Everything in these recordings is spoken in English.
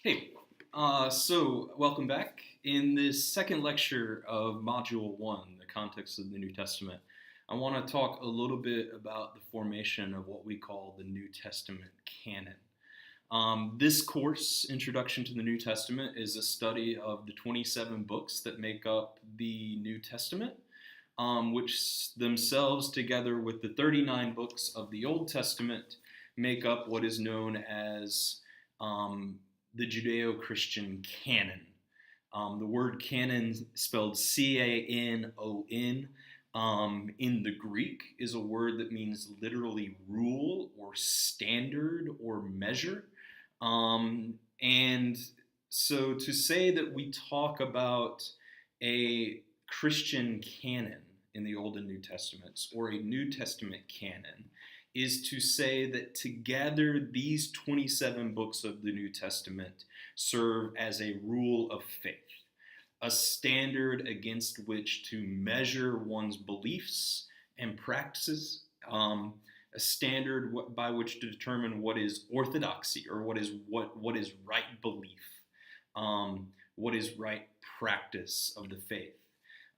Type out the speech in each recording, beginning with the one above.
Hey, so welcome back. In this second lecture of Module 1, the context of the New Testament, I want to talk a little bit about the formation of what we call the New Testament canon. This course, Introduction to the New Testament, is a study of the 27 books that make up the New Testament, which themselves, together with the 39 books of the Old Testament, make up what is known as the Judeo-Christian canon. The word canon, spelled C-A-N-O-N, in the Greek is a word that means literally rule or standard or measure. And so to say that we talk about a Christian canon in the Old and New Testaments or a New Testament canon is to say that together these 27 books of the New Testament serve as a rule of faith, a standard against which to measure one's beliefs and practices, a standard by which to determine what is orthodoxy or what is right belief, what is right practice of the faith.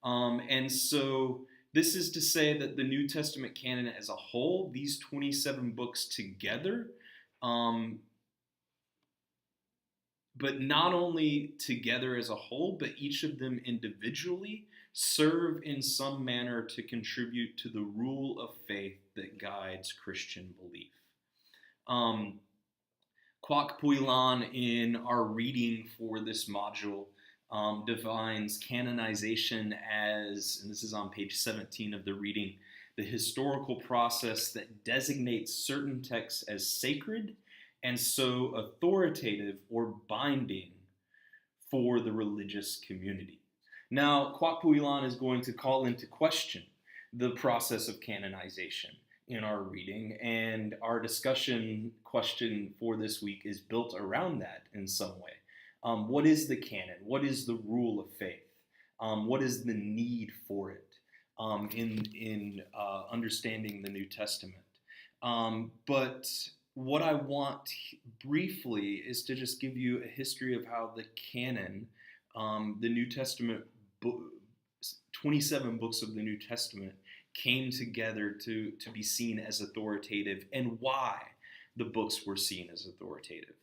And so this is to say that the New Testament canon as a whole, these 27 books together, but not only together as a whole, but each of them individually serve in some manner to contribute to the rule of faith that guides Christian belief. Kwok Puilan, in our reading for this module, defines canonization as, and this is on page 17 of the reading, the historical process that designates certain texts as sacred and so authoritative or binding for the religious community. Now, Kwok Puilan is going to call into question the process of canonization in our reading, and our discussion question for this week is built around that in some way. What is the canon? What is the rule of faith? What is the need for it in understanding the New Testament? But what I want briefly is to just give you a history of how the canon, the New Testament, 27 books of the New Testament, came together to be seen as authoritative and why the books were seen as authoritative.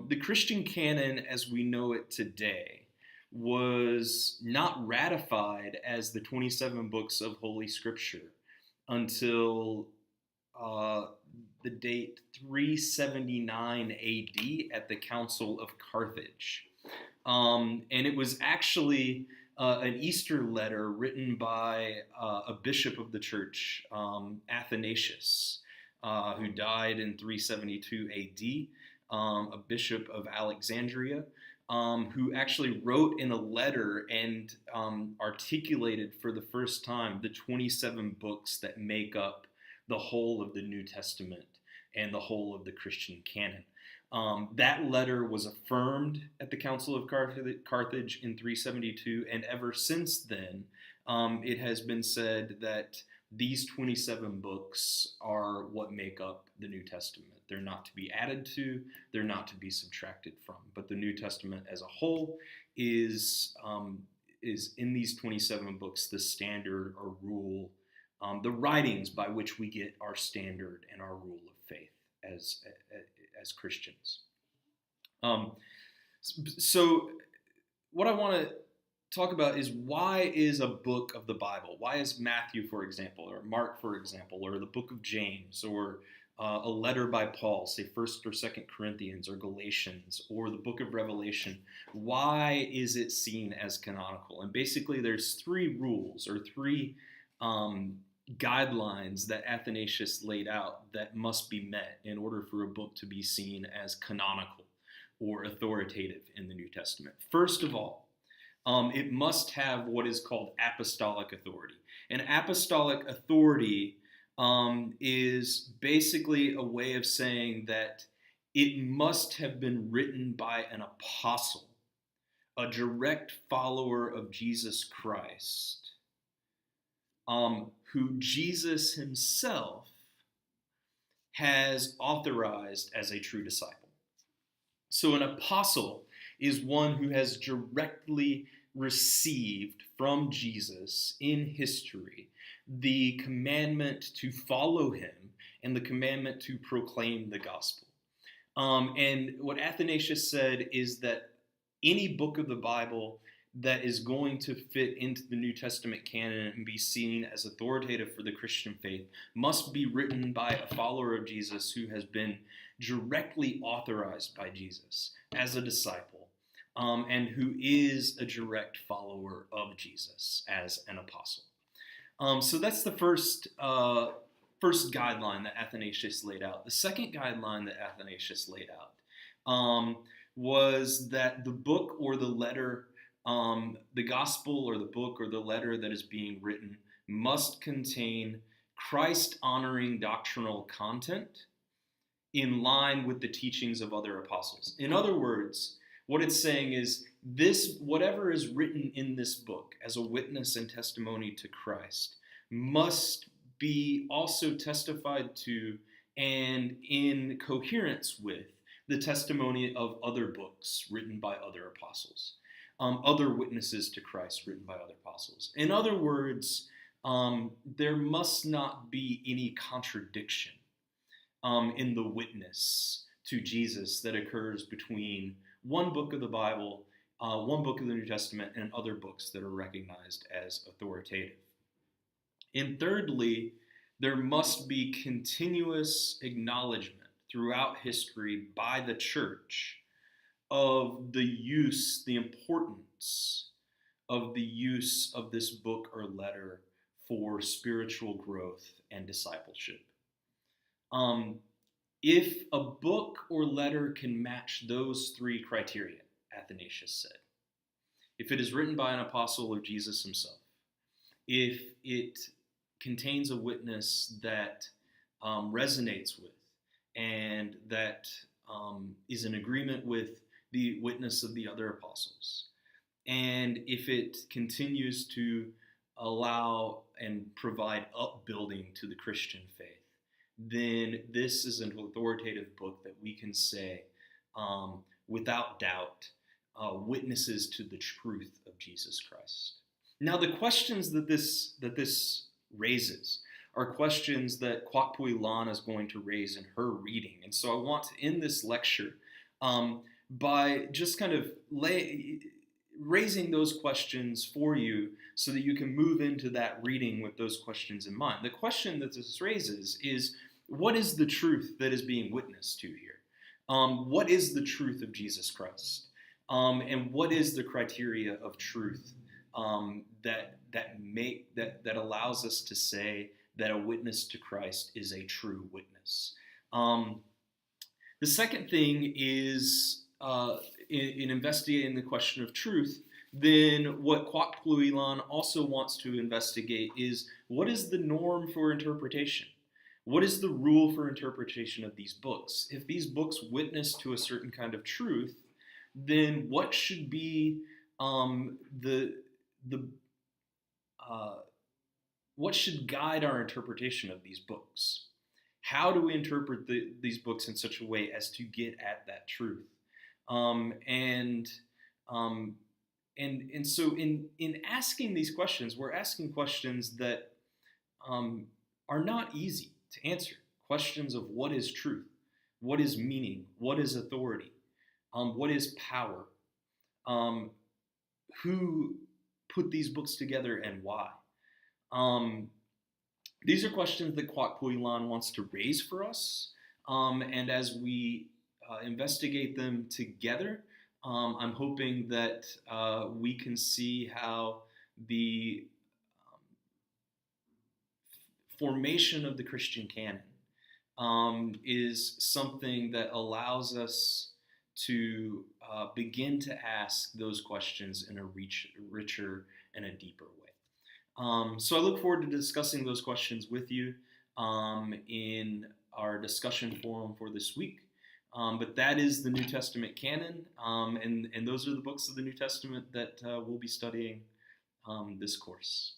The Christian canon, as we know it today, was not ratified as the 27 books of Holy Scripture until the date 379 AD at the Council of Carthage. And it was actually an Easter letter written by a bishop of the church, Athanasius, who died in 372 AD. A bishop of Alexandria, who actually wrote in a letter and articulated for the first time the 27 books that make up the whole of the New Testament and the whole of the Christian canon. That letter was affirmed at the Council of Carthage in 372, and ever since then, it has been said that these 27 books are what make up the New Testament. They're not to be added to, they're not to be subtracted from. But the New Testament as a whole is in these 27 books the standard or rule, the writings by which we get our standard and our rule of faith as Christians. So what I want to talk about is, why is a book of the Bible? Why is Matthew, for example, or Mark, for example, or the book of James, or a letter by Paul, say 1st or 2nd Corinthians or Galatians, or the book of Revelation, why is it seen as canonical? And basically there's 3 rules or 3 guidelines that Athanasius laid out that must be met in order for a book to be seen as canonical or authoritative in the New Testament. First of all, it must have what is called apostolic authority. And apostolic authority is basically a way of saying that it must have been written by an apostle, a direct follower of Jesus Christ, who Jesus himself has authorized as a true disciple. So an apostle is one who has directly received from Jesus in history the commandment to follow him and the commandment to proclaim the gospel. And what Athanasius said is that any book of the Bible that is going to fit into the New Testament canon and be seen as authoritative for the Christian faith must be written by a follower of Jesus who has been directly authorized by Jesus as a disciple, and who is a direct follower of Jesus as an apostle. So that's the first guideline that Athanasius laid out. The second guideline that Athanasius laid out was that the book or the letter, the gospel or the book or the letter that is being written must contain Christ-honoring doctrinal content in line with the teachings of other apostles. In other words, what it's saying is this, whatever is written in this book as a witness and testimony to Christ, must be also testified to and in coherence with the testimony of other books written by other apostles, other witnesses to Christ written by other apostles. In other words, there must not be any contradiction in the witness to Jesus that occurs between one book of the Bible, one book of the New Testament, and other books that are recognized as authoritative. And thirdly, there must be continuous acknowledgement throughout history by the church of the importance of the use of this book or letter for spiritual growth and discipleship. If a book or letter can match those three criteria, Athanasius said, if it is written by an apostle or Jesus himself, if it contains a witness that resonates with and that is in agreement with the witness of the other apostles, and if it continues to allow and provide upbuilding to the Christian faith, then this is an authoritative book that we can say, without doubt, witnesses to the truth of Jesus Christ. Now, the questions that this raises are questions that Kwok Pui Lan is going to raise in her reading. And so I want to end this lecture by just kind of raising those questions for you so that you can move into that reading with those questions in mind. The question that this raises is, what is the truth that is being witnessed to here? What is the truth of Jesus Christ? And what is the criteria of truth that allows us to say that a witness to Christ is a true witness? The second thing is, in investigating the question of truth, then what Kwok Pui Lan also wants to investigate is, what is the norm for interpretation? What is the rule for interpretation of these books? If these books witness to a certain kind of truth, then what should be what should guide our interpretation of these books? How do we interpret these books in such a way as to get at that truth? And so in asking these questions, we're asking questions that are not easy to answer. Questions of what is truth, what is meaning, what is authority, what is power, who put these books together and why. These are questions that Kwok Pui Lan wants to raise for us, and as we investigate them together, I'm hoping that we can see how the formation of the Christian canon is something that allows us to begin to ask those questions in a richer and a deeper way. So I look forward to discussing those questions with you in our discussion forum for this week. But that is the New Testament canon, and those are the books of the New Testament that we'll be studying this course.